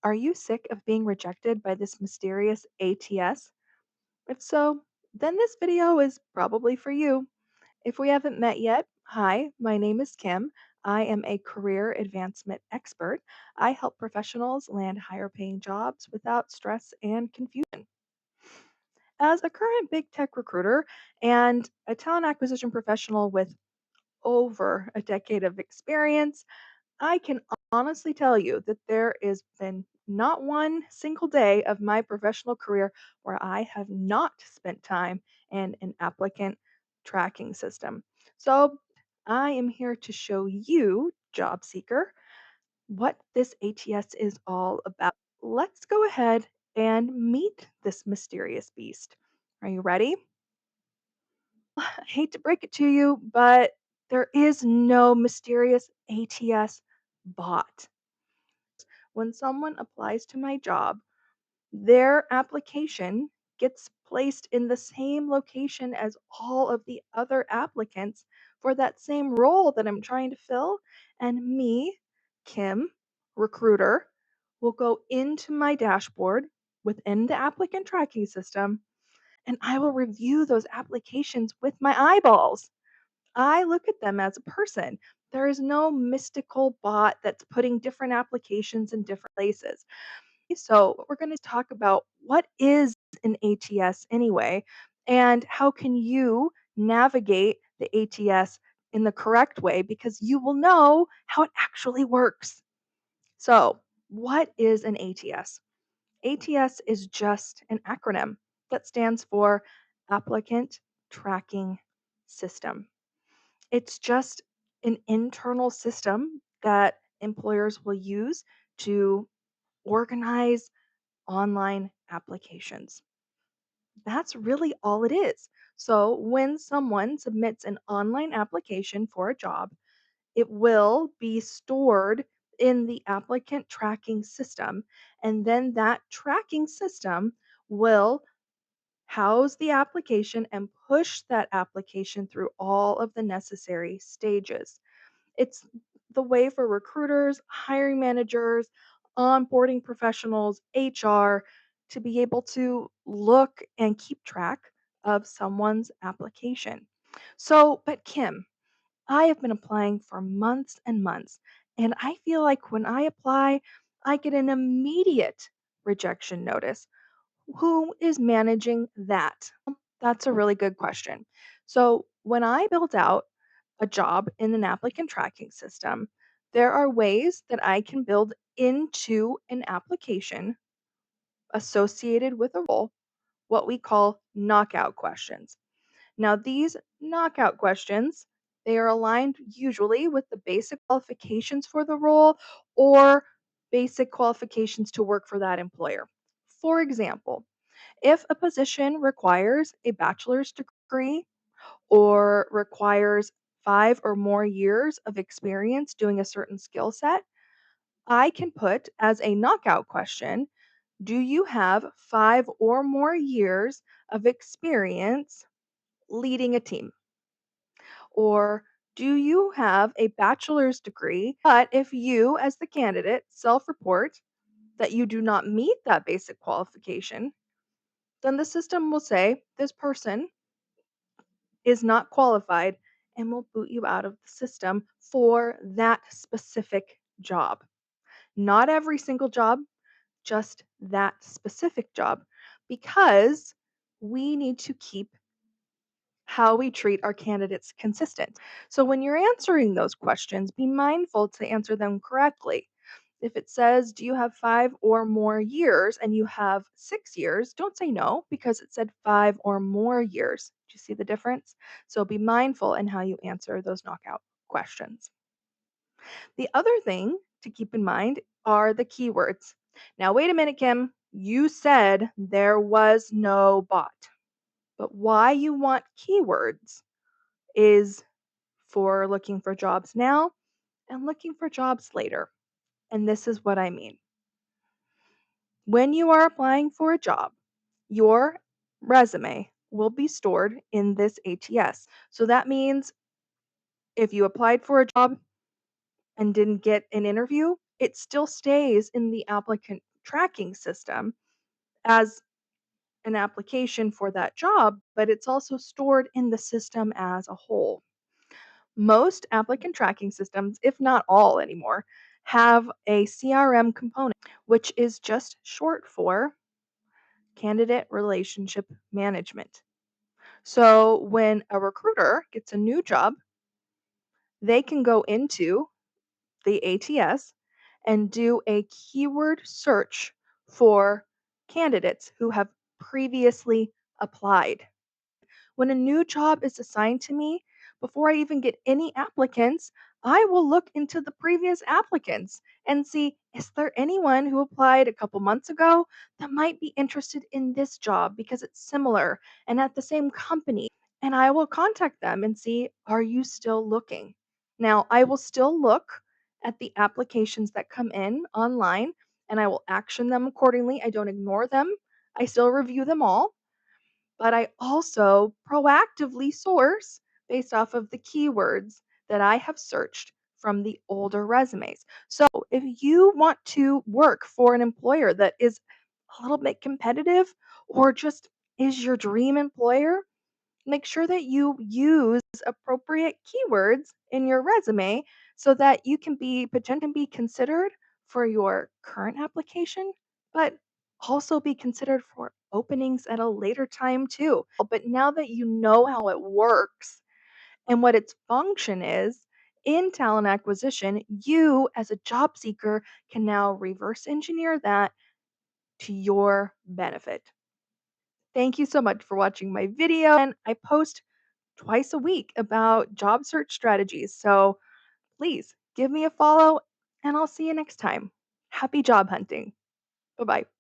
Are you sick of being rejected by this mysterious ATS? If so, then this video is probably for you. If we haven't met yet, hi, my name is Kim. I am a career advancement expert. I help professionals land higher paying jobs without stress and confusion. As a current big tech recruiter and a talent acquisition professional with over a decade of experience, I can honestly tell you that there has been not one single day of my professional career where I have not spent time in an applicant tracking system. So I am here to show you, job seeker, what this ATS is all about. Let's go ahead and meet this mysterious beast. Are you ready? I hate to break it to you, but there is no mysterious ATS bot. When someone applies to my job, their application gets placed in the same location as all of the other applicants for that same role that I'm trying to fill. And me, Kim, recruiter, will go into my dashboard within the applicant tracking system and I will review those applications with my eyeballs. I look at them as a person. There is no mystical bot that's putting different applications in different places. So, we're going to talk about what is an ATS anyway, and how can you navigate the ATS in the correct way because you will know how it actually works. So, what is an ATS? ATS is just an acronym that stands for Applicant Tracking System. It's just an internal system that employers will use to organize online applications. That's really all it is. So, when someone submits an online application for a job, it will be stored in the applicant tracking system. And then that tracking system will house the application and push that application through all of the necessary stages. It's the way for recruiters, hiring managers, onboarding professionals, HR to be able to look and keep track of someone's application. So, but Kim, I have been applying for months and months, and I feel like when I apply, I get an immediate rejection notice. Who is managing that? That's a really good question. So, when I build out a job in an applicant tracking system, there are ways that I can build into an application associated with a role what we call knockout questions. Now, these knockout questions, they are aligned usually with the basic qualifications for the role or basic qualifications to work for that employer. For example, if a position requires a bachelor's degree or requires 5 or more years of experience doing a certain skill set, I can put as a knockout question, do you have 5 or more years of experience leading a team? Or do you have a bachelor's degree? But if you, as the candidate, self report that you do not meet that basic qualification, then the system will say this person is not qualified and will boot you out of the system for that specific job. Not every single job, just that specific job, because we need to keep how we treat our candidates consistent. So when you're answering those questions, be mindful to answer them correctly. If it says, do you have 5 or more years and you have 6 years, don't say no because it said 5 or more years. Do you see the difference? So be mindful in how you answer those knockout questions. The other thing to keep in mind are the keywords. Now, wait a minute, Kim. You said there was no bot, but why you want keywords is for looking for jobs now and looking for jobs later. And this is what I mean. When you are applying for a job, your resume will be stored in this ATS. So that means if you applied for a job and didn't get an interview, it still stays in the applicant tracking system as an application for that job, but it's also stored in the system as a whole. Most applicant tracking systems, if not all anymore, have a CRM component, which is just short for candidate relationship management. So when a recruiter gets a new job, they can go into the ATS and do a keyword search for candidates who have previously applied. When a new job is assigned to me, before I even get any applicants, I will look into the previous applicants and see, is there anyone who applied a couple months ago that might be interested in this job because it's similar and at the same company? And I will contact them and see, are you still looking? Now, I will still look at the applications that come in online and I will action them accordingly. I don't ignore them, I still review them all, but I also proactively source based off of the keywords that I have searched from the older resumes. So if you want to work for an employer that is a little bit competitive or just is your dream employer, make sure that you use appropriate keywords in your resume so that you can be considered for your current application, but also be considered for openings at a later time too. But now that you know how it works and what its function is in talent acquisition, you as a job seeker can now reverse engineer that to your benefit. Thank you so much for watching my video, and I post twice a week about job search strategies. So please give me a follow, and I'll see you next time. Happy job hunting. Bye bye.